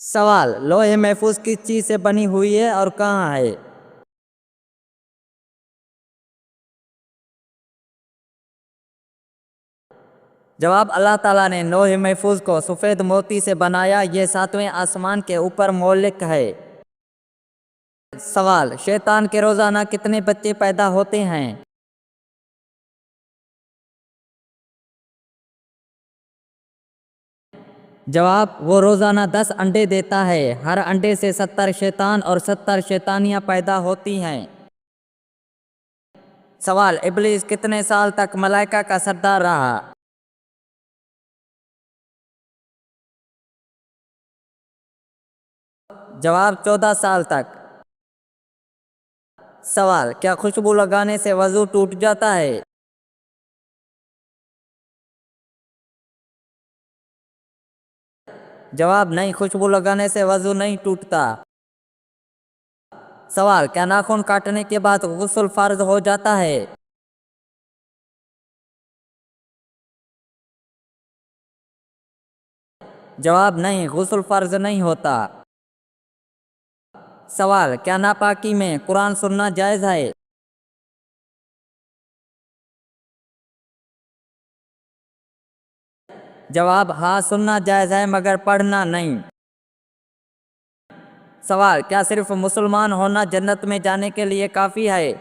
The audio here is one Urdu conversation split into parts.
سوال، لوح محفوظ کس چیز سے بنی ہوئی ہے اور کہاں ہے؟ جواب، اللہ تعالیٰ نے لوح محفوظ کو سفید موتی سے بنایا، یہ ساتویں آسمان کے اوپر مولک ہے۔ سوال، شیطان کے روزانہ کتنے بچے پیدا ہوتے ہیں؟ جواب، وہ روزانہ 10 انڈے دیتا ہے، ہر انڈے سے 70 شیطان اور 70 شیطانیاں پیدا ہوتی ہیں۔ سوال، ابلیس کتنے سال تک ملائکہ کا سردار رہا؟ جواب، 14 سال تک۔ سوال، کیا خوشبو لگانے سے وضو ٹوٹ جاتا ہے؟ جواب، نہیں، خوشبو لگانے سے وضو نہیں ٹوٹتا۔ سوال، کیا ناخن کاٹنے کے بعد غسل فرض ہو جاتا ہے؟ جواب، نہیں، غسل فرض نہیں ہوتا۔ سوال، کیا ناپاکی میں قرآن سننا جائز ہے؟ جواب، ہاں، سننا جائز ہے مگر پڑھنا نہیں۔ سوال، کیا صرف مسلمان ہونا جنت میں جانے کے لیے کافی ہے؟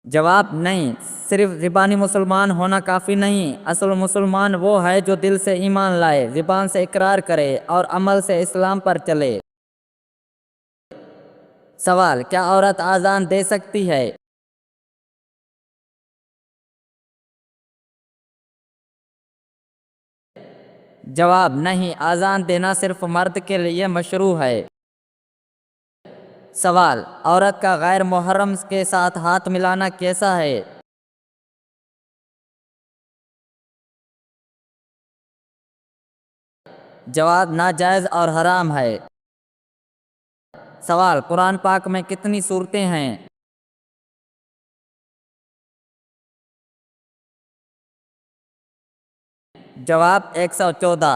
جواب، نہیں، صرف زبانی مسلمان ہونا کافی نہیں، اصل مسلمان وہ ہے جو دل سے ایمان لائے، زبان سے اقرار کرے اور عمل سے اسلام پر چلے۔ سوال، کیا عورت اذان دے سکتی ہے؟ جواب، نہیں، اذان دینا صرف مرد کے لیے مشروع ہے۔ سوال، عورت کا غیر محرم کے ساتھ ہاتھ ملانا کیسا ہے؟ جواب، ناجائز اور حرام ہے۔ سوال، قرآن پاک میں کتنی سورتیں ہیں؟ جواب، 114۔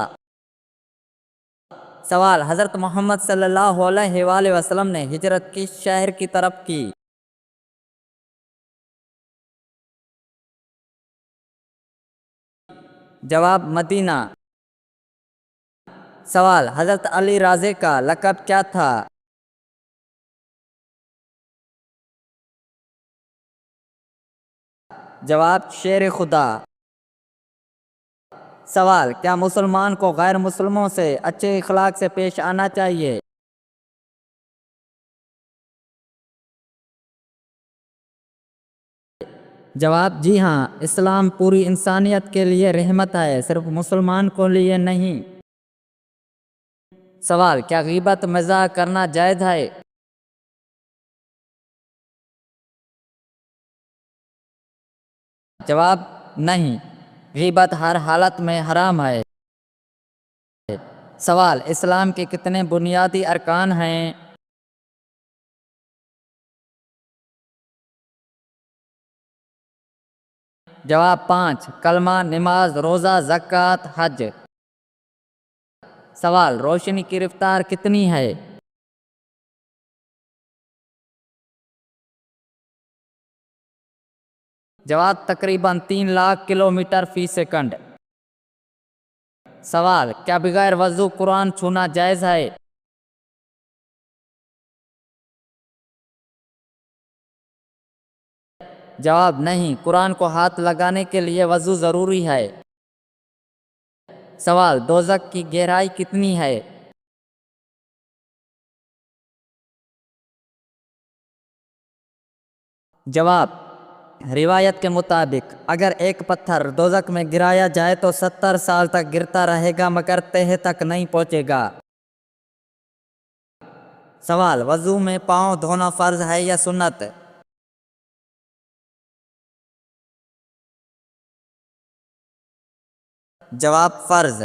سوال، حضرت محمد صلی اللہ علیہ وآلہ وسلم نے ہجرت کس شہر کی طرف کی؟ جواب، مدینہ۔ سوال، حضرت علی رضی کا لقب کیا تھا؟ جواب، شیر خدا۔ سوال، کیا مسلمان کو غیر مسلموں سے اچھے اخلاق سے پیش آنا چاہیے؟ جواب، جی ہاں، اسلام پوری انسانیت کے لیے رحمت ہے، صرف مسلمان کو لیے نہیں۔ سوال، کیا غیبت مزاح کرنا جائز ہے؟ جواب، نہیں، غیبت ہر حالت میں حرام ہے۔ سوال، اسلام کے کتنے بنیادی ارکان ہیں؟ جواب، 5، کلمہ، نماز، روزہ، زکوٰۃ، حج۔ سوال، روشنی کی رفتار کتنی ہے؟ جواب، تقریباً 3 لاکھ کلومیٹر فی سیکنڈ۔ سوال، کیا بغیر وضو قرآن چھونا جائز ہے؟ جواب، نہیں، قرآن کو ہاتھ لگانے کے لیے وضو ضروری ہے۔ سوال، دوزخ کی گہرائی کتنی ہے؟ جواب، روایت کے مطابق اگر ایک پتھر دوزخ میں گرایا جائے تو 70 سال تک گرتا رہے گا مگر تہہ تک نہیں پہنچے گا۔ سوال، وضو میں پاؤں دھونا فرض ہے یا سنت؟ جواب، فرض۔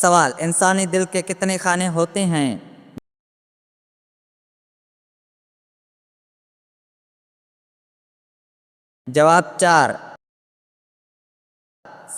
سوال، انسانی دل کے کتنے خانے ہوتے ہیں؟ جواب، 4۔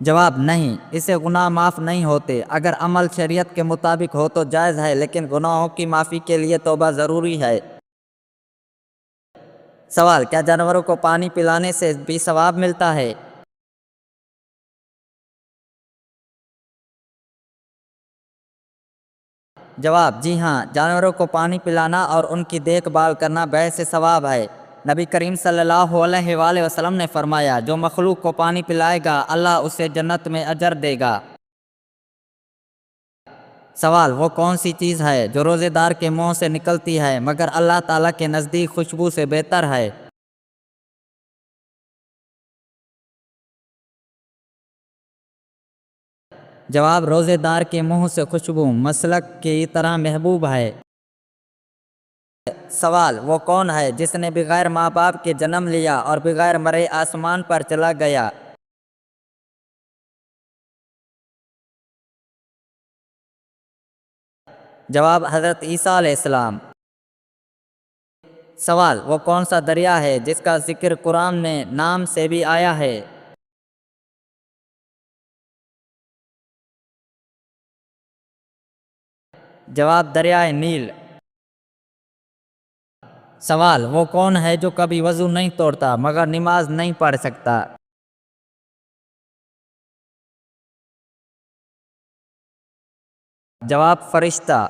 جواب نہیں، اسے گناہ معاف نہیں ہوتے۔ اگر عمل شریعت کے مطابق ہو تو جائز ہے، لیکن گناہوں کی معافی کے لیے توبہ ضروری ہے۔ سوال، کیا جانوروں کو پانی پلانے سے بھی ثواب ملتا ہے؟ جواب، جی ہاں، جانوروں کو پانی پلانا اور ان کی دیکھ بھال کرنا باعث ثواب ہے۔ نبی کریم صلی اللہ علیہ وآلہ وسلم نے فرمایا، جو مخلوق کو پانی پلائے گا اللہ اسے جنت میں اجر دے گا۔ سوال، وہ کون سی چیز ہے جو روزے دار کے منہ سے نکلتی ہے مگر اللہ تعالیٰ کے نزدیک خوشبو سے بہتر ہے؟ جواب، روزے دار کے منہ سے خوشبو مسلک کی طرح محبوب ہے۔ سوال، وہ کون ہے جس نے بغیر ماں باپ کے جنم لیا اور بغیر مرے آسمان پر چلا گیا؟ جواب، حضرت عیسیٰ علیہ السلام۔ سوال، وہ کون سا دریا ہے جس کا ذکر قرآن میں نام سے بھی آیا ہے؟ جواب، دریائے نیل۔ سوال، وہ کون ہے جو کبھی وضو نہیں توڑتا مگر نماز نہیں پڑھ سکتا؟ جواب، فرشتہ۔